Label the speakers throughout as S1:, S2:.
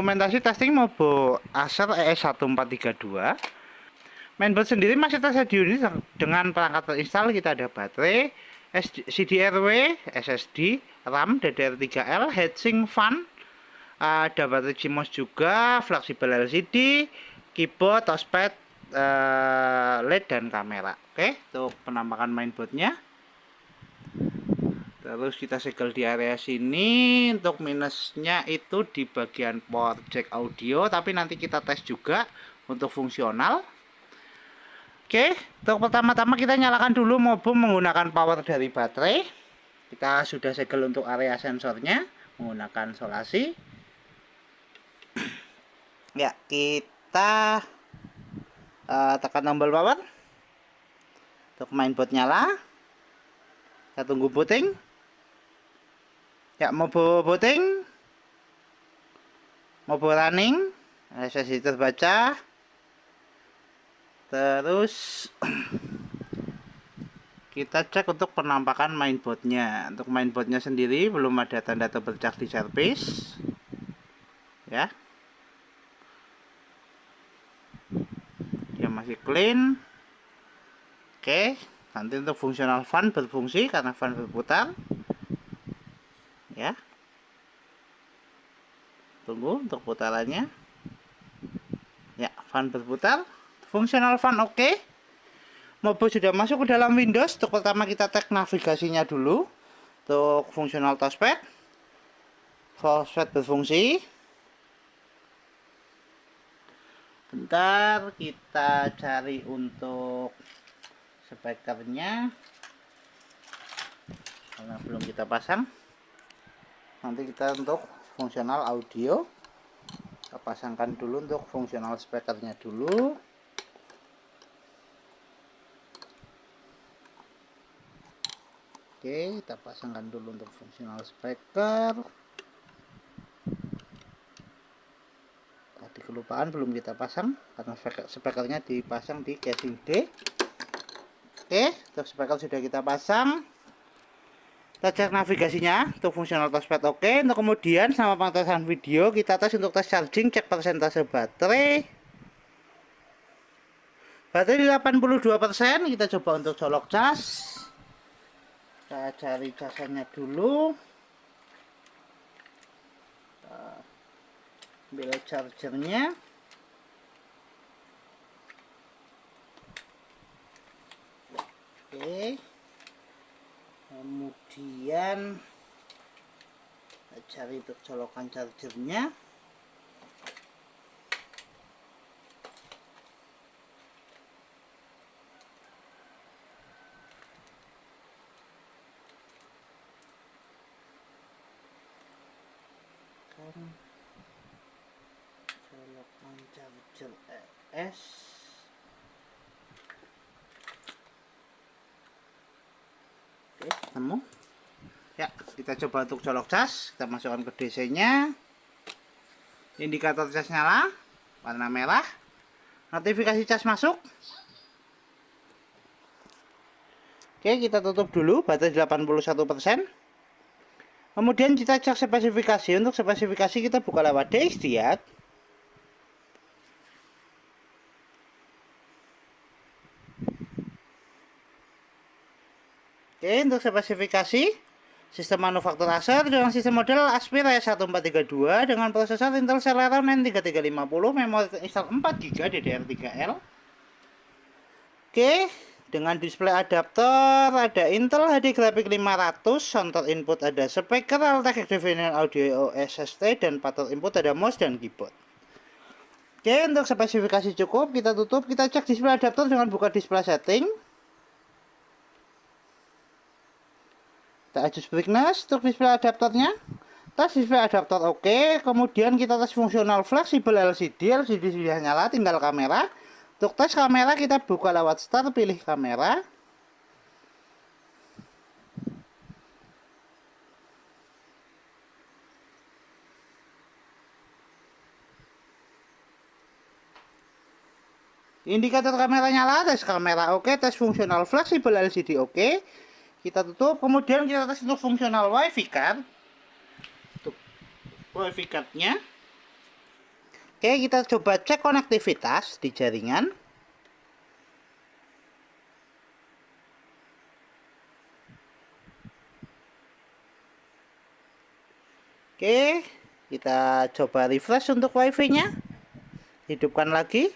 S1: Dokumentasi testing Mobo Acer ES1432. Mainboard sendiri masih tersedia di unit dengan perangkat terinstall. Kita ada baterai, CDRW, SSD, RAM, DDR3L, heatsink, fan, ada baterai CMOS juga, fleksibel LCD, keyboard, touchpad, LED dan kamera. Oke, untuk penampakan mainboardnya. Terus kita segel di area sini. Untuk minusnya itu di bagian port jack audio, tapi nanti kita tes juga untuk fungsional. Oke, untuk pertama-tama kita nyalakan dulu Mobo menggunakan power dari baterai. Kita sudah segel untuk area sensornya menggunakan solasi. Ya, kita tekan tombol power. Untuk mainboard nyala. Kita tunggu booting. Ya, Mobo booting, Mobo running, SSD terbaca. Terus kita cek untuk penampakan mainboardnya. Untuk mainboardnya sendiri belum ada tanda terbercak di service, ya. Dia masih clean. Oke, nanti untuk fungsional fan berfungsi karena fan berputar. Ya, tunggu untuk putarannya. Ya, fan berputar, fungsional fan oke. Mobo sudah masuk ke dalam Windows. Untuk pertama kita cek navigasinya dulu. Untuk fungsional touchpad berfungsi. Bentar, kita cari untuk speakernya karena belum kita pasang. Nanti kita untuk fungsional audio kita pasangkan dulu untuk fungsional speakernya dulu. Oke, kita pasangkan dulu untuk fungsional speaker. Tadi kelupaan belum kita pasang karena speakernya dipasang di casing D. Oke, untuk speaker sudah kita pasang. Kita cek navigasinya untuk fungsional touchpad oke. Untuk kemudian sama pengetesan video kita tes untuk tes charging, cek persentase baterai. Baterai 82%. Kita coba untuk colok cas. Kita cari casannya dulu. Ambil chargernya. Oke. Kemudian kita cari untuk colokan chargernya. Colokan charger ES. Oke, ketemu. Ya, kita coba untuk colok cas. Kita masukkan ke DC nya. Indikator cas nyala, warna merah. Notifikasi cas masuk. Oke, kita tutup dulu. Baterai 81%. Kemudian kita cek spesifikasi. Untuk spesifikasi kita buka lewat DXDiag. Oke, untuk spesifikasi sistem manufaktur Acer dengan sistem model Aspire S1432 dengan prosesor Intel Celeron N3350, memori install 4GB DDR3L. Oke, dengan display adaptor ada Intel HD Graphics 500, sound input ada speaker, Altec Division Audio SST, dan pattern input ada mouse dan keyboard. Oke, untuk spesifikasi cukup, kita tutup, kita cek display adaptor dengan buka display setting. Kita adjust brightness untuk display adaptornya. Tes display adaptor oke. Kemudian kita tes fungsional fleksibel LCD. LCD sudah nyala, tinggal kamera. Untuk tes kamera kita buka lewat start, pilih kamera. Indikator kamera nyala, tes kamera oke, tes fungsional fleksibel LCD oke. Kita tutup, kemudian kita tes untuk fungsional WiFi card. Untuk WiFi cardnya Oke, kita coba cek konektivitas di jaringan. Oke, kita coba refresh untuk wifi-nya. Hidupkan lagi.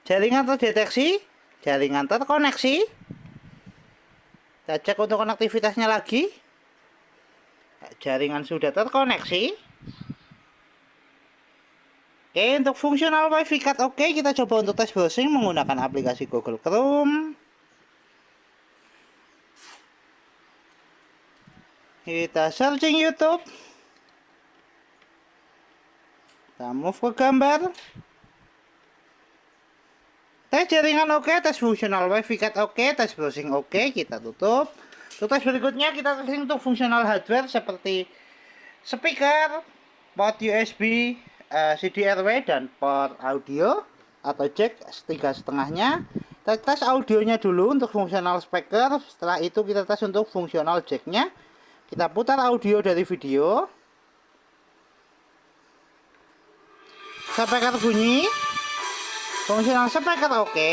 S1: Jaringan terdeteksi, jaringan terkoneksi. Kita cek untuk konektivitasnya lagi. Jaringan sudah terkoneksi. Oke, untuk fungsional wifi card oke, kita coba untuk tes browsing menggunakan aplikasi Google Chrome. Kita searching YouTube. Kita move ke gambar. Tes jaringan oke, tes fungsional wifi card oke, tes browsing oke, kita tutup. Untuk tes berikutnya kita testing untuk fungsional hardware seperti speaker, port USB, CDRW dan port audio atau jack 3,5-nya. Kita tes audionya dulu untuk fungsional speaker. Setelah itu kita tes untuk fungsional jacknya. Kita putar audio dari video. Speaker bunyi. Fungsional speaker oke.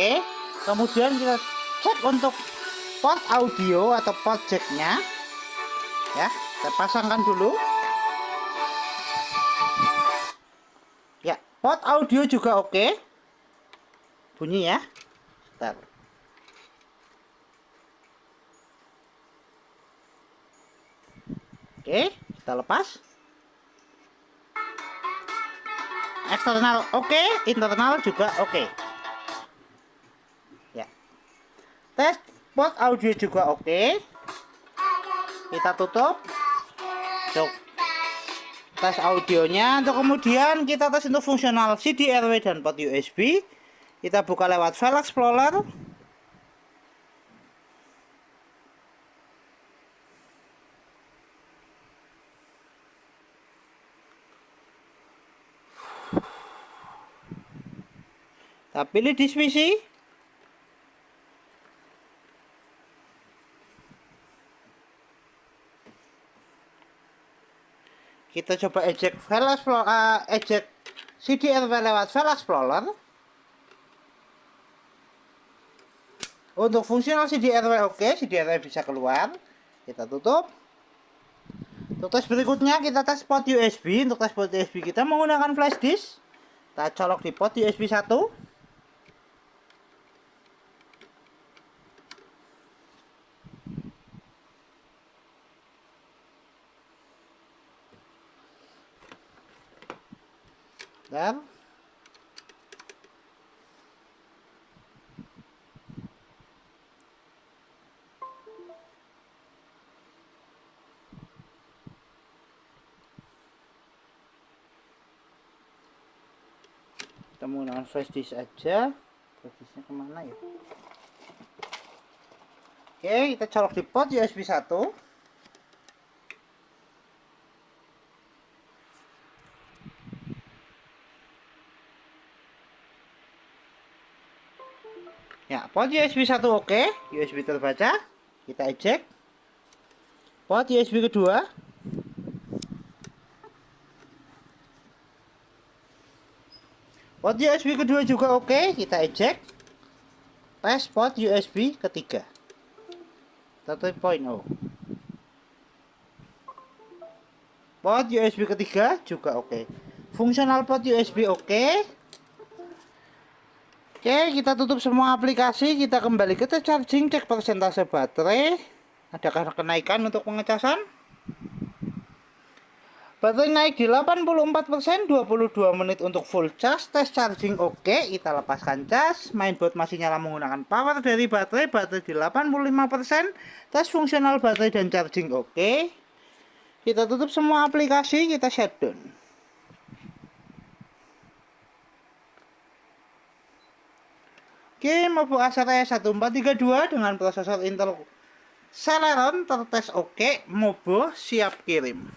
S1: Kemudian kita cek untuk port audio atau port jacknya. Ya, kita pasangkan dulu. Ya, port audio juga oke. Bunyi ya. Bentar. Oke, kita lepas. Eksternal oke, internal juga oke. Ya. Tes port audio juga oke. Kita tutup. Cuk. Tes audionya. Untuk kemudian kita tes untuk fungsional CDRW dan port USB. Kita buka lewat File Explorer. Kita pilih disk PC. Kita coba eject File Explorer, eject CDRW lewat File Explorer. Untuk fungsional CDRW oke, CDRW bisa keluar. Kita tutup. Untuk tes berikutnya kita tes port USB. Untuk tes port USB kita menggunakan flash disk. Kita colok di port USB 1. Dan kita menggunakan flash disk aja. Flash disknya kemana ya? Oke, kita colok di port USB 1. Ya, port USB 1 oke, USB terbaca. Kita eject. Port USB kedua. Port USB kedua juga oke, kita eject. Tes port USB ketiga. 3.0. Port USB ketiga juga oke. Fungsional port USB oke. Oke, kita tutup semua aplikasi. Kita kembali ke tes charging, cek persentase baterai. Adakah kenaikan untuk pengecasan? Baterai naik di 84%, 22 menit untuk full charge. Tes charging oke, kita lepaskan cas. Mainboard masih nyala menggunakan power dari baterai di 85%. Tes fungsional baterai dan charging oke. Kita tutup semua aplikasi, kita shutdown. Oke, Mobo Acer E1432 dengan prosesor Intel Celeron tertes oke, Mobo siap kirim.